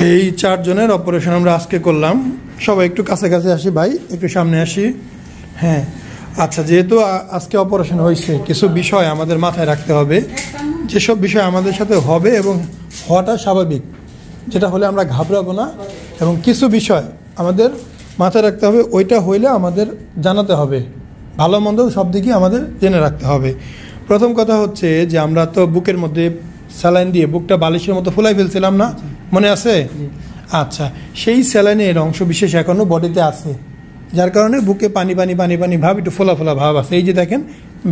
এই 4 জনের অপারেশন আমরা আজকে করলাম। সবাই একটু কাছাকাছি আসি ভাই, একটু সামনে আসি। হ্যাঁ আচ্ছা, যেহেতু আজকে অপারেশন হয়েছে, কিছু বিষয় আমাদের মাথায় রাখতে হবে। যেসব বিষয় আমাদের সাথে হবে এবং হওয়াটা স্বাভাবিক, যেটা হলে আমরা ঘাবড়াবো না, এবং কিছু বিষয় আমাদের মাথায় রাখতে হবে, ওইটা হইলে আমাদের জানাতে হবে। ভালো মন্দ সব দিকই আমাদের জেনে রাখতে হবে। প্রথম কথা হচ্ছে যে আমরা তো বুকের মধ্যে স্যালাইন দিয়ে বুকটা বালিশের মতো ফুলাই ফেলছিলাম না, মনে আছে? আচ্ছা, সেই স্যালাইনের অংশ বিশেষ এখনও বডিতে আছে, যার কারণে বুকে পানি পানি পানি পানি ভাব, একটু ফোলা ফোলা ভাব আছে। এই যে দেখেন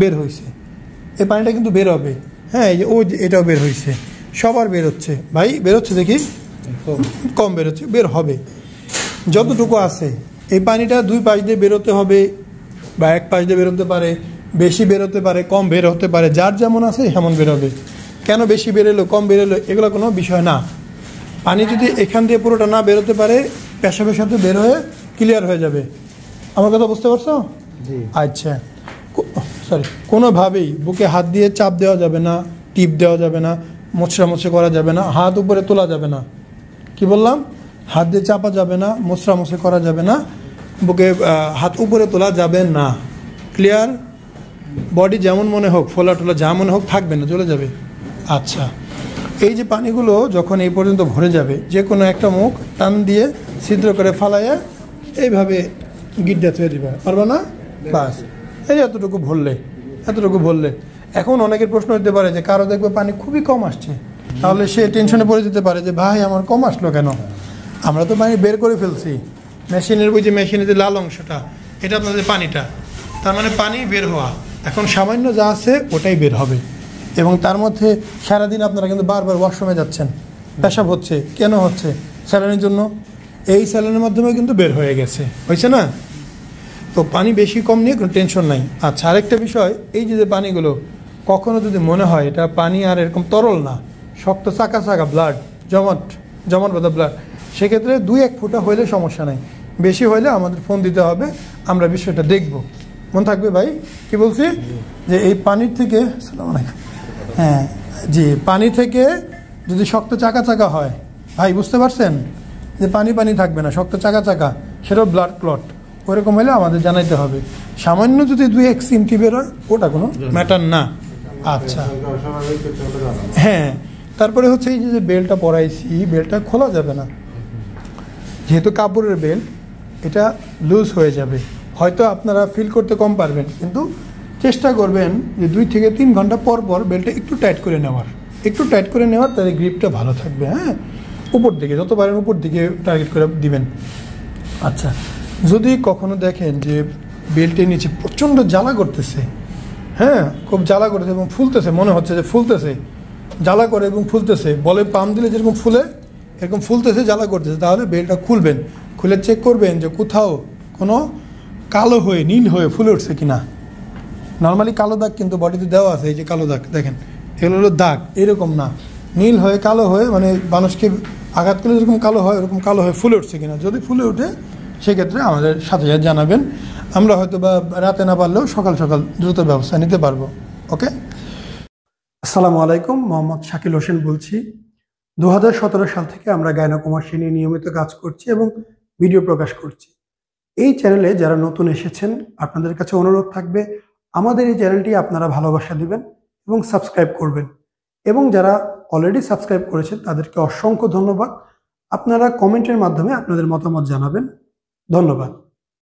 বের হয়েছে, এই পানিটা কিন্তু বের হবে। হ্যাঁ, এই যে এটাও বের হয়েছে, সবার বের হচ্ছে ভাই, বের হচ্ছে দেখি, কম বের হচ্ছে, বের হবে যতটুকু আছে। এই পানিটা 2 পাশ দিয়ে বেরোতে হবে, বা 1 পাশ দিয়ে বেরোতে পারে, বেশি বেরোতে পারে, কম বের হতে পারে, যার যেমন আছে তেমন বেরোবে। কেন বেশি বেরোলো কম বেরোলো এগুলো কোনো বিষয় না। পানি যদি এখান দিয়ে পুরোটা না বেরোতে পারে, পেশাবের সাথে বের হয়ে ক্লিয়ার হয়ে যাবে। আমার কথা বুঝতে পারছো? আচ্ছা, সরি, কোনোভাবেই বুকে হাত দিয়ে চাপ দেওয়া যাবে না, টিপ দেওয়া যাবে না, মোছড়া করা যাবে না, হাত উপরে তোলা যাবে না। কি বললাম? হাত দিয়ে চাপা যাবে না, মোছড়া করা যাবে না, বুকে হাত উপরে তোলা যাবে না। ক্লিয়ার? বডি যেমন মনে হোক, ফোলা টোলা যা মনে হোক থাকবে না, চলে যাবে। আচ্ছা, এই যে পানিগুলো যখন এই পর্যন্ত ভরে যাবে, যে কোনো একটা মুখ টান দিয়ে ছিদ্র করে ফালাইয়া এইভাবে গিড্ডা থুয়ে দিবে, পারবে না? বাস, এই এতটুকু ভরলে। এখন অনেকের প্রশ্ন হতে পারে যে কারো দেখবে পানি খুবই কম আসছে, তাহলে সে টেনশনে পড়ে যেতে পারে যে ভাই আমার কম আসলো কেন? আমরা তো পানি বের করে ফেলছি, মেশিনের ওই যে মেশিনের যে লাল অংশটা, এটা আপনাদের পানিটা, তার মানে পানি বের হওয়া। এখন সামান্য যা আছে ওটাই বের হবে। এবং তার মধ্যে সারাদিন আপনারা কিন্তু বারবার ওয়াশরুমে যাচ্ছেন, পেশাব হচ্ছে, কেন হচ্ছে? স্যালাইনের জন্য। এই স্যালাইনের মাধ্যমে কিন্তু বের হয়ে গেছে, হয়েছে না? তো পানি বেশি কম নিয়ে কোনো টেনশন নাই। আচ্ছা, আরেকটা বিষয়, এই যে পানিগুলো কখনো যদি মনে হয় এটা পানি আর এরকম তরল না, শক্ত চাকা চাকা ব্লাড জমাট বাঁধা ব্লাড, সেক্ষেত্রে 2-1 ফোঁটা হইলে সমস্যা নাই। বেশি হইলে আমাদের ফোন দিতে হবে, আমরা বিষয়টা দেখব। মনে থাকবে ভাই? কি বলছি? যে এই পানির থেকে, হ্যাঁ জি, পানি থেকে যদি শক্ত চাকা চাকা হয়, ভাই বুঝতে পারছেন যে পানি পানি থাকবে না, শক্ত চাকা চাকা, সেটাও ব্লাড ক্লট, ওইরকম হলে আমাদের জানাইতে হবে। সামান্য যদি 2-1 সিমটি বেরোয়, ওটা কোনো ম্যাটার না। আচ্ছা, হ্যাঁ, তারপরে হচ্ছে এই যে বেল্টটা পরাইছি, বেল্টটা খোলা যাবে না, যেহেতু কাপড়ের বেল্ট, এটা লুজ হয়ে যাবে। হয়তো আপনারা ফিল করতে কম পারবেন, কিন্তু চেষ্টা করবেন যে 2 থেকে 3 ঘন্টা পর পর বেল্টটা একটু টাইট করে নেওয়ার, তাহলে গ্রিপটা ভালো থাকবে। হ্যাঁ, উপর দিকে যত পারেন উপর দিকে টার্গেট করে দিবেন। আচ্ছা, যদি কখনো দেখেন যে বেল্টের নিচে প্রচণ্ড জ্বালা করতেছে, হ্যাঁ খুব জ্বালা করতেছে এবং ফুলতেছে, মনে হচ্ছে যে ফুলতেছে, জ্বালা করে এবং ফুলতেছে, বলে পাম্প দিলে যেরকম ফুলে এরকম ফুলতেছে, জ্বালা করতেছে, তাহলে বেল্টটা খুলবেন। খুলে চেক করবেন যে কোথাও কোনো কালো হয়ে নীল হয়ে ফুলে উঠছে কিনা। নর্মালি কালো দাগ কিন্তু বডিতে দেওয়া আছে, এই যে কালো দাগ দেখেন, এগুলো হলো দাগ, এরকম না, নীল হয়ে কালো হয়ে, মানে মানুষকে আঘাত করলে যেরকম কালো হয় ওরকম কালো হয়ে ফুলে উঠছে কিনা। যদি ফুলে ওঠে সেক্ষেত্রে আমাদের সাথে জানাবেন, আমরা হয়তো বা রাতে না পারলেও সকাল সকাল দ্রুত ব্যবস্থা নিতে পারবো। ওকে। আসসালামু আলাইকুম, মোহাম্মদ শাকিল হোসেন বলছি। 2017 সাল থেকে আমরা গাইনোকমার্সি নিয়ে নিয়মিত কাজ করছি এবং ভিডিও প্রকাশ করছি। এই চ্যানেলে যারা নতুন এসেছেন, আপনাদের কাছে অনুরোধ থাকবে আমাদের এই চ্যানেলটি আপনারা ভালোবাসা দিবেন এবং সাবস্ক্রাইব করবেন। এবং যারা অলরেডি সাবস্ক্রাইব করেছেন তাদেরকে অসংখ্য ধন্যবাদ। আপনারা কমেন্টের মাধ্যমে আপনাদের মতামত জানাবেন। ধন্যবাদ।